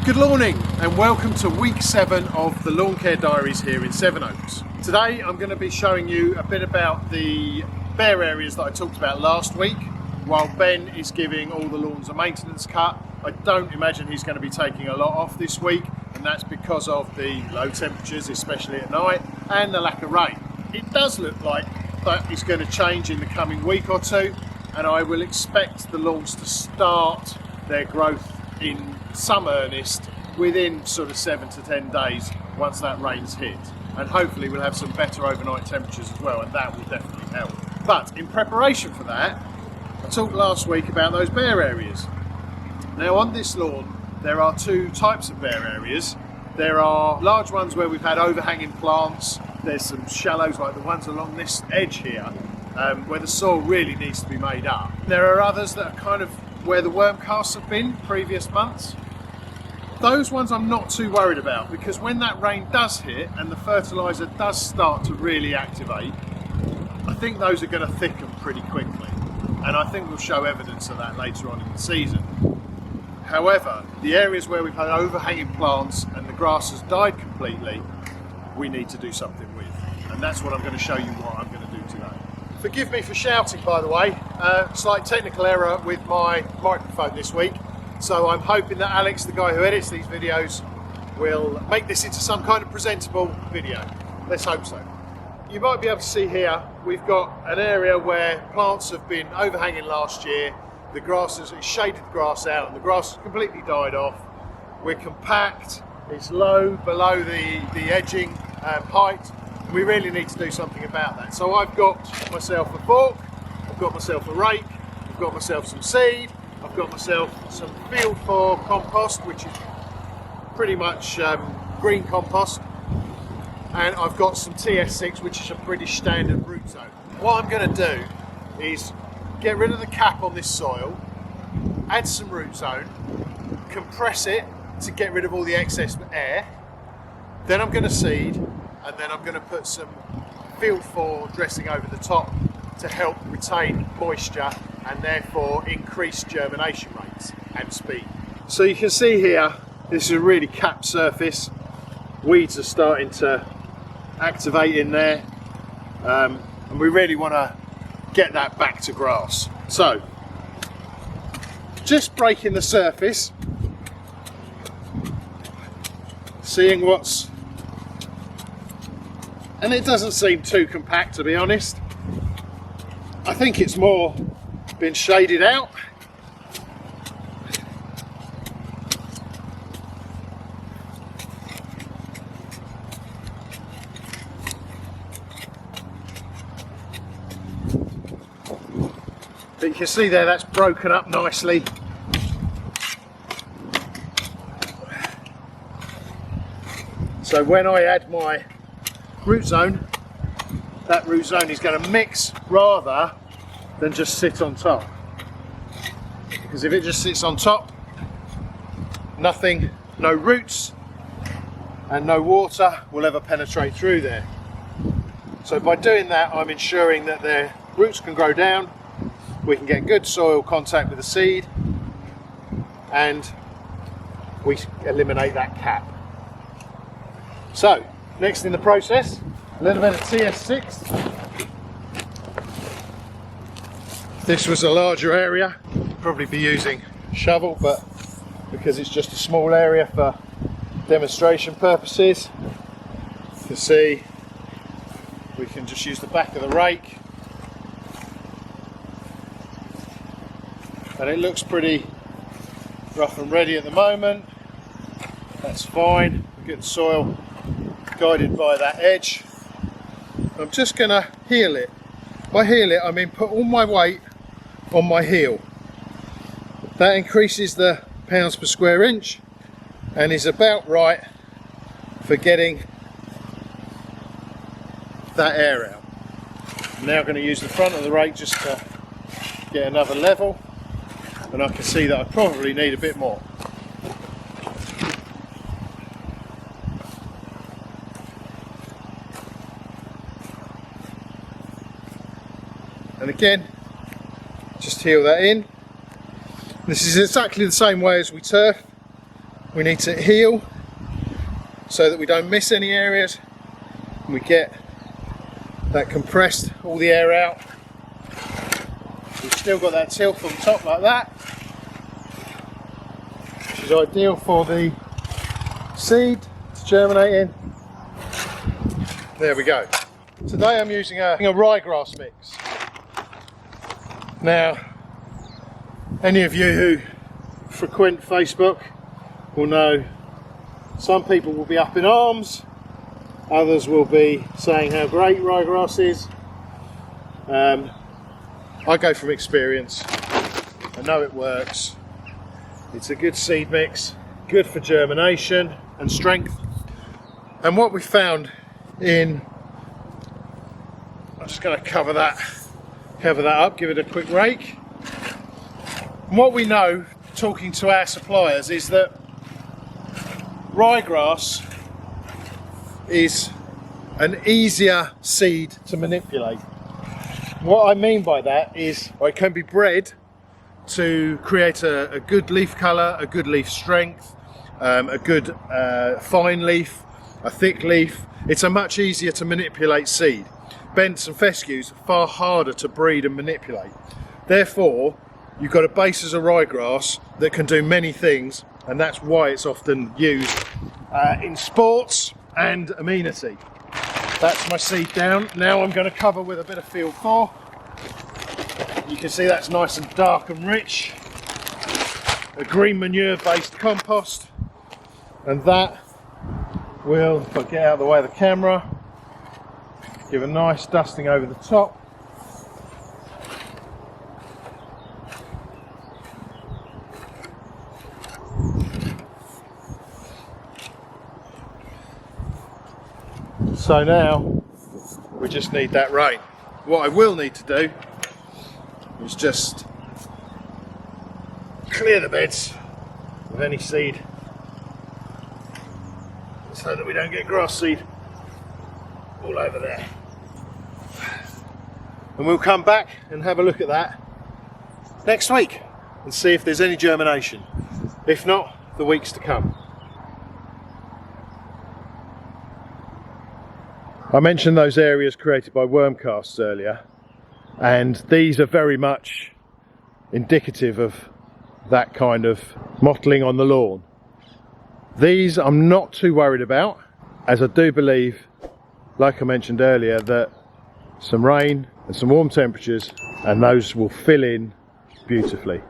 Good morning and welcome to week 7 of the Lawn Care Diaries here in Sevenoaks. Today I'm going to be showing you a bit about the bare areas that I talked about last week. While Ben is giving all the lawns a maintenance cut, I don't imagine he's going to be taking a lot off this week, and that's because of the low temperatures, especially at night, and the lack of rain. It does look like that is going to change in the coming week or two, and I will expect the lawns to start their growth in some earnest within sort of 7 to 10 days once that rain's hit, and hopefully we'll have some better overnight temperatures as well, and that will definitely help. But in preparation for that, I talked last week about those bare areas. Now on this lawn there are two types of bare areas. There are large ones where we've had overhanging plants. There's some shallows like the ones along this edge here where the soil really needs to be made up. There are others that are kind of where the worm casts have been previous months. Those ones I'm not too worried about, because when that rain does hit and the fertiliser does start to really activate, I think those are going to thicken pretty quickly, and I think we'll show evidence of that later on in the season. However, the areas where we've had overhanging plants and the grass has died completely, we need to do something with, and that's what I'm going to show you what I'm going to do today. Forgive me for shouting, by the way. Slight technical error with my microphone this week, so I'm hoping that Alex, the guy who edits these videos, will make this into some kind of presentable video. Let's hope so. You might be able to see here, we've got an area where plants have been overhanging last year. The grass has shaded the grass out and the grass has completely died off. We're compact, it's low below the edging height. We really need to do something about that. So I've got myself a fork, I've got myself a rake, I've got myself some seed, I've got myself some Field 4 compost, which is pretty much green compost, and I've got some TS6, which is a British standard root zone. What I'm going to do is get rid of the cap on this soil, add some root zone, compress it to get rid of all the excess air, then I'm going to seed, and then I'm going to put some Field 4 dressing over the top to help retain moisture and therefore increase germination rates and speed. So you can see here, this is a really capped surface. Weeds are starting to activate in there, and we really want to get that back to grass. So just breaking the surface, seeing what's, and it doesn't seem too compact, to be honest. I think it's more been shaded out. But you can see there that's broken up nicely. So when I add my root zone, that root zone is going to mix rather than just sit on top. Because if it just sits on top, nothing, no roots and no water will ever penetrate through there. So by doing that, I'm ensuring that their roots can grow down, we can get good soil contact with the seed, and we eliminate that cap. So next in the process, a little bit of TS6. If this was a larger area, probably be using a shovel, but because it's just a small area for demonstration purposes, you can see we can just use the back of the rake, and it looks pretty rough and ready at the moment. That's fine. We get the soil guided by that edge. I'm just going to heel it. By heel it, I mean put all my weight on my heel. That increases the pounds per square inch and is about right for getting that air out. I'm now going to use the front of the rake just to get another level, and I can see that I probably need a bit more. And again, just heel that in. This is exactly the same way as we turf. we need to heal so that we don't miss any areas and we get that compressed, all the air out. We've still got that tilth on top like that, which is ideal for the seed to germinate in. There we go. Today I'm using a ryegrass mix. Now, any of you who frequent Facebook will know some people will be up in arms, others will be saying how great ryegrass is. I go from experience. I know it works. It's a good seed mix, good for germination and strength. And what we found I'm just going to cover that up, give it a quick rake. And what we know, talking to our suppliers, is that ryegrass is an easier seed to manipulate. What I mean by that is, it can be bred to create a good leaf colour, a good leaf strength, a good fine leaf, a thick leaf. It's a much easier to manipulate seed. Bents and fescues are far harder to breed and manipulate. Therefore, you've got a base as a ryegrass that can do many things, and that's why it's often used in sports and amenity. That's my seed down. Now I'm going to cover with a bit of Field 4. You can see that's nice and dark and rich. A green manure based compost, and that will, if I get out of the way of the camera, give a nice dusting over the top. So now we just need that rain. What I will need to do is just clear the beds of any seed so that we don't get grass seed all over there. And we'll come back and have a look at that next week and see if there's any germination. If not, the weeks to come. I mentioned those areas created by worm casts earlier, and these are very much indicative of that kind of mottling on the lawn. These I'm not too worried about, as I do believe, like I mentioned earlier, that some rain and some warm temperatures and those will fill in beautifully.